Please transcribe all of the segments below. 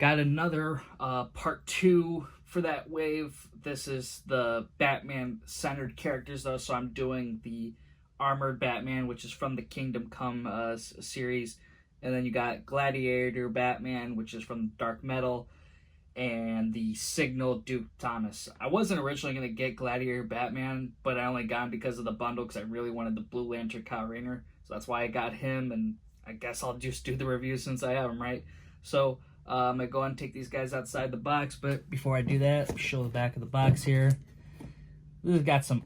Got another part two for that wave. This is the Batman centered characters though, so I'm doing the armored Batman, which is from the Kingdom Come series, and then you got Gladiator Batman, which is from Dark Metal, and the Signal Duke Thomas. I wasn't originally going to get Gladiator Batman, but I only got him because of the bundle because I really wanted the Blue Lantern Kyle Rayner. So that's why I got him, and I guess I'll just do the review since I have him, right? So I'm going to go ahead and take these guys outside the box, but before I do that, show the back of the box here. This has got some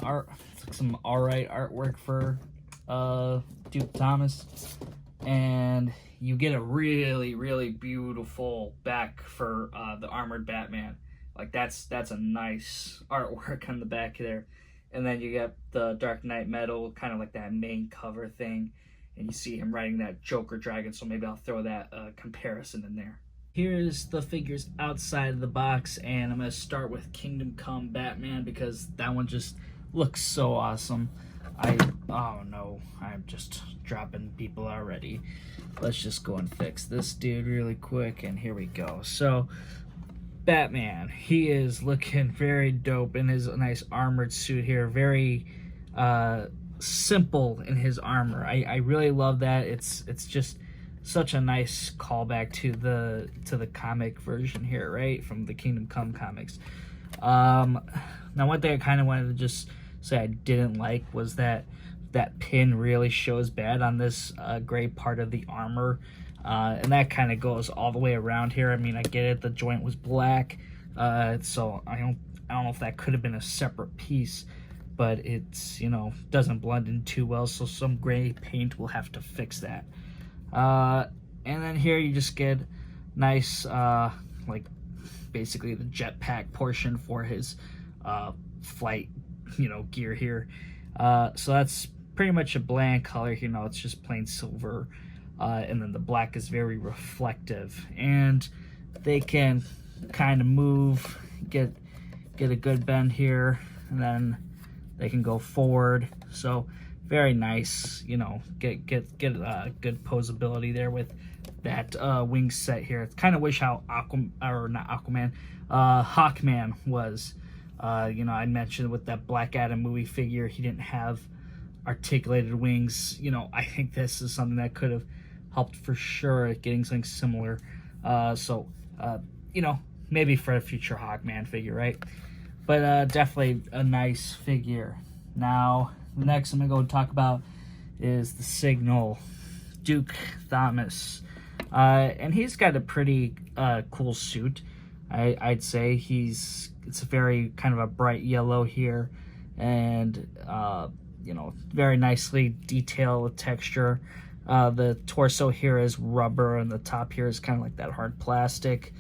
art, some alright artwork for Duke Thomas, and you get a really beautiful back for the armored Batman. Like that's a nice artwork on the back there. And then you get the Dark Knight Metal, kind of like that main cover thing, and you see him riding that Joker dragon, so maybe I'll throw that comparison in there. Here's the figures outside of the box, and I'm going to start with Kingdom Come Batman because that one just looks so awesome. Oh no, I'm just dropping people already. Let's just go and fix this dude really quick, and here we go. So, Batman, he is looking very dope in his nice armored suit here. Very simple in his armor. I really love that. It's just such a nice callback to the comic version here, right, from the Kingdom Come comics. Now, one thing I kind of wanted to just say I didn't like was that pin really shows bad on this gray part of the armor, and that kind of goes all the way around here. I mean, I get it, the joint was black, so I don't know if that could have been a separate piece, but it's, you know, doesn't blend in too well, so some gray paint will have to fix that. And then here you just get nice, like basically the jetpack portion for his flight, you know, gear here. So that's pretty much a bland color, you know, it's just plain silver, and then the black is very reflective, and they can kind of move, get a good bend here, and then they can go forward. So very nice, you know, get a good posability there with that wing set here. It's kind of wish how Hawkman was. You know, I mentioned with that Black Adam movie figure, he didn't have articulated wings. You know, I think this is something that could have helped for sure at getting something similar. You know, maybe for a future Hawkman figure, right? But definitely a nice figure. Now, the next I'm going to go talk about is the Signal Duke Thomas. And he's got a pretty cool suit. I'd say it's a very kind of a bright yellow here, and you know, very nicely detailed texture. The torso here is rubber, and the top here is kind of like that hard plastic.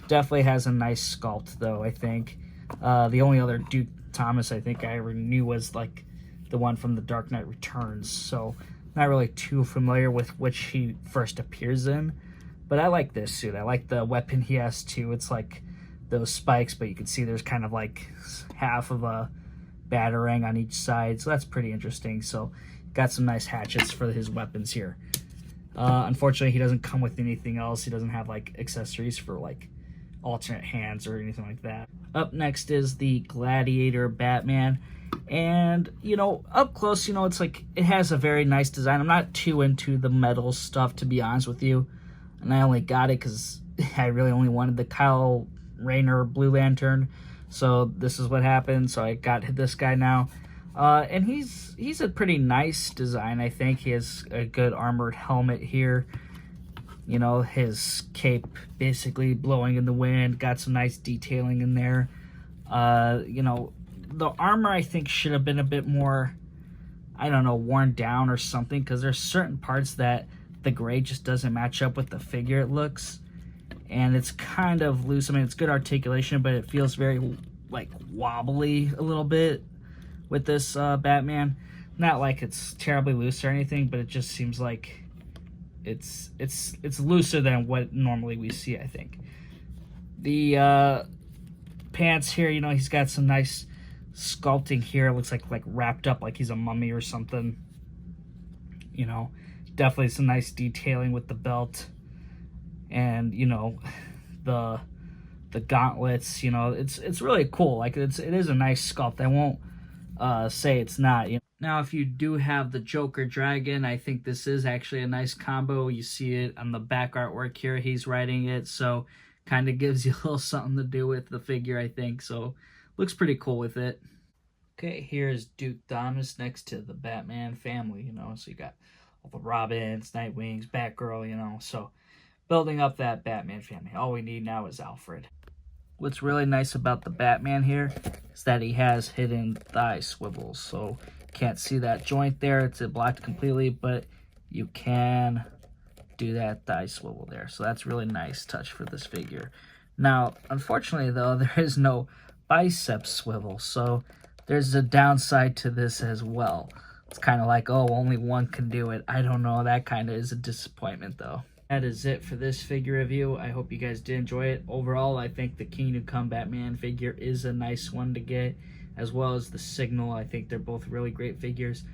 Definitely has a nice sculpt though, I think. The only other Duke Thomas I think I ever knew was like the one from the Dark Knight Returns, so not really too familiar with which he first appears in. But I like this suit. I like the weapon he has too. It's like those spikes, but you can see there's kind of like half of a batarang on each side, so that's pretty interesting. So got some nice hatchets for his weapons here. Unfortunately, he doesn't come with anything else. He doesn't have like accessories for like alternate hands or anything like that. Up next is the Gladiator Batman, and you know, up close, you know, it's like it has a very nice design. I'm not too into the metal stuff, to be honest with you, and I only got it because I really only wanted the Kyle Rayner Blue Lantern, so this is what happened. So I got this guy now, and he's a pretty nice design. I think he has a good armored helmet here. You know, his cape basically blowing in the wind, got some nice detailing in there. You know, the armor I think should have been a bit more, I don't know, worn down or something, because there's certain parts that the gray just doesn't match up with the figure it looks, and it's kind of loose. I mean, it's good articulation, but it feels very like wobbly a little bit with this Batman. Not like it's terribly loose or anything, but it just seems like it's looser than what normally we see, I think. The pants here, you know, he's got some nice sculpting here. It looks like wrapped up like he's a mummy or something. You know, definitely some nice detailing with the belt. and you know, the gauntlets. You know, it's really cool. Like it is a nice sculpt. I won't say it's not. You know? Now, if you do have the Joker Dragon, I think this is actually a nice combo. You see it on the back artwork here. He's riding it, so kind of gives you a little something to do with the figure, I think. So looks pretty cool with it. Okay, here's Duke Thomas next to the Batman family, you know. So you got all the Robins, Nightwings, Batgirl, you know. So building up that Batman family. All we need now is Alfred. What's really nice about the Batman here is that he has hidden thigh swivels. So can't see that joint there. It's blocked completely, but you can do that thigh swivel there. So that's really nice touch for this figure. Now, unfortunately, though, there is no bicep swivel. So there's a downside to this as well. It's kind of like, oh, only one can do it. I don't know. That kind of is a disappointment, though. That is it for this figure review. I hope you guys did enjoy it. Overall, I think the Kingdom Come Batman figure is a nice one to get, as well as the Signal. I think they're both really great figures.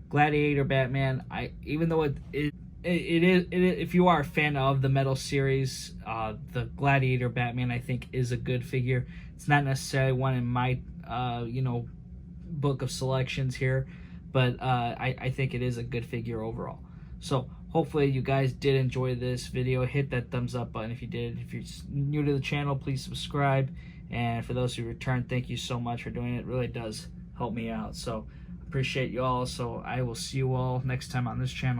Gladiator Batman, even though it is, if you are a fan of the Metal series, the Gladiator Batman I think is a good figure. It's not necessarily one in my book of selections here, but I think it is a good figure overall. So hopefully you guys did enjoy this video. Hit that thumbs up button if you did. If you're new to the channel, please subscribe. And for those who return, thank you so much for doing it. It really does help me out. So appreciate you all. So I will see you all next time on this channel.